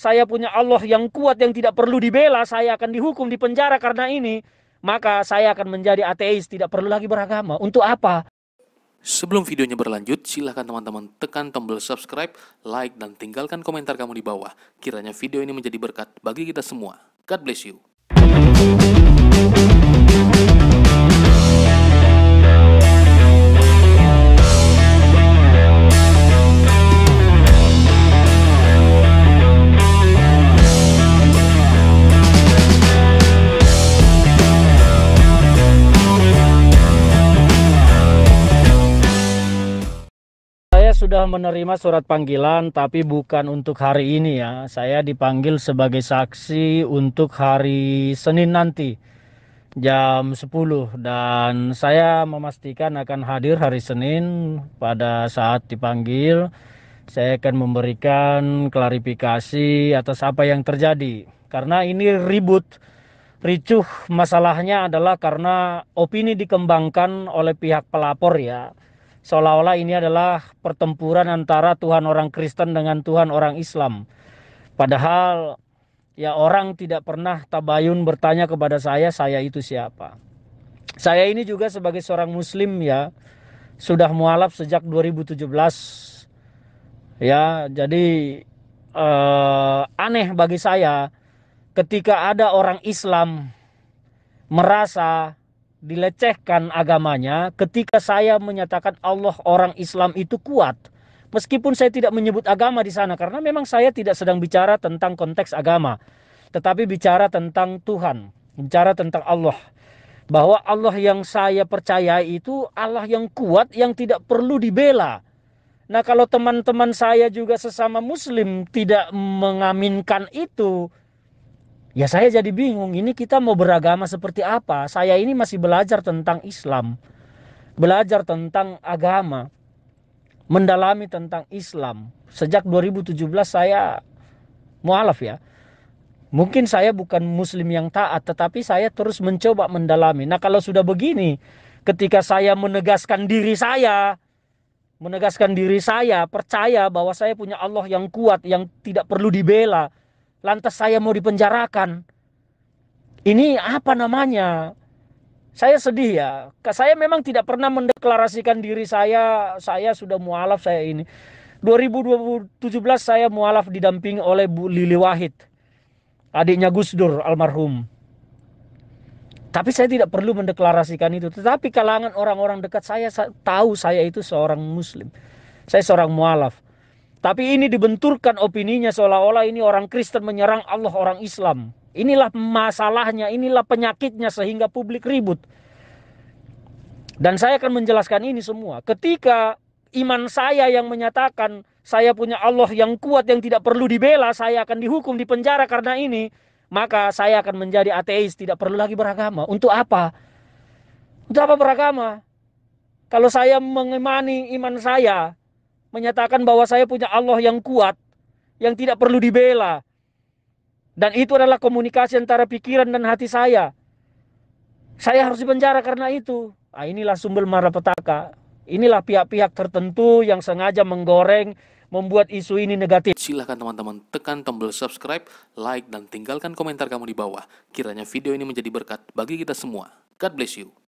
saya punya Allah yang kuat yang tidak perlu dibela, saya akan dihukum di penjara karena ini, maka saya akan menjadi ateis, tidak perlu lagi beragama. Untuk apa? Sebelum videonya berlanjut, silahkan teman-teman tekan tombol subscribe, like, dan tinggalkan komentar kamu di bawah. Kiranya video ini menjadi berkat bagi kita semua. God bless you. Saya sudah menerima surat panggilan, tapi bukan untuk hari ini ya. Saya dipanggil sebagai saksi untuk hari Senin nanti, jam 10. Dan saya memastikan akan hadir hari Senin pada saat dipanggil. Saya akan memberikan klarifikasi atas apa yang terjadi. Karena ini ribut, ricuh, masalahnya adalah karena opini dikembangkan oleh pihak pelapor ya. Seolah-olah ini adalah pertempuran antara Tuhan orang Kristen dengan Tuhan orang Islam. Padahal ya orang tidak pernah tabayun bertanya kepada saya itu siapa. Saya ini juga sebagai seorang muslim ya, sudah mualaf sejak 2017. Ya, jadi aneh bagi saya ketika ada orang Islam merasa dilecehkan agamanya ketika saya menyatakan Allah orang Islam itu kuat. Meskipun saya tidak menyebut agama di sana karena memang saya tidak sedang bicara tentang konteks agama, tetapi bicara tentang Tuhan, bicara tentang Allah. Bahwa Allah yang saya percayai itu Allah yang kuat yang tidak perlu dibela. Nah, kalau teman-teman saya juga sesama muslim tidak mengaminkan itu, ya saya jadi bingung, ini kita mau beragama seperti apa? Saya ini masih belajar tentang Islam, belajar tentang agama, mendalami tentang Islam. Sejak 2017 saya mualaf ya. Mungkin saya bukan muslim yang taat, tetapi saya terus mencoba mendalami. Nah, kalau sudah begini, ketika saya menegaskan diri saya, percaya bahwa saya punya Allah yang kuat, yang tidak perlu dibela, lantas saya mau dipenjarakan. Ini apa namanya? Saya sedih ya. Saya memang tidak pernah mendeklarasikan diri saya sudah mualaf saya ini. 2017 saya mualaf didampingi oleh Bu Lili Wahid, adiknya Gus Dur almarhum. Tapi saya tidak perlu mendeklarasikan itu. Tetapi kalangan orang-orang dekat saya tahu saya itu seorang muslim. Saya seorang mualaf. Tapi ini dibenturkan opininya seolah-olah ini orang Kristen menyerang Allah orang Islam. Inilah masalahnya, inilah penyakitnya sehingga publik ribut. Dan saya akan menjelaskan ini semua. Ketika iman saya yang menyatakan saya punya Allah yang kuat yang tidak perlu dibela, saya akan dihukum di penjara karena ini, maka saya akan menjadi ateis, tidak perlu lagi beragama. Untuk apa? Untuk apa beragama? Kalau saya mengimani iman saya, menyatakan bahwa saya punya Allah yang kuat, yang tidak perlu dibela. Dan itu adalah komunikasi antara pikiran dan hati saya. Saya harus dipenjara karena itu. Nah, inilah sumber malapetaka. Inilah pihak-pihak tertentu yang sengaja menggoreng, membuat isu ini negatif. Silahkan teman-teman tekan tombol subscribe, like, dan tinggalkan komentar kamu di bawah. Kiranya video ini menjadi berkat bagi kita semua. God bless you.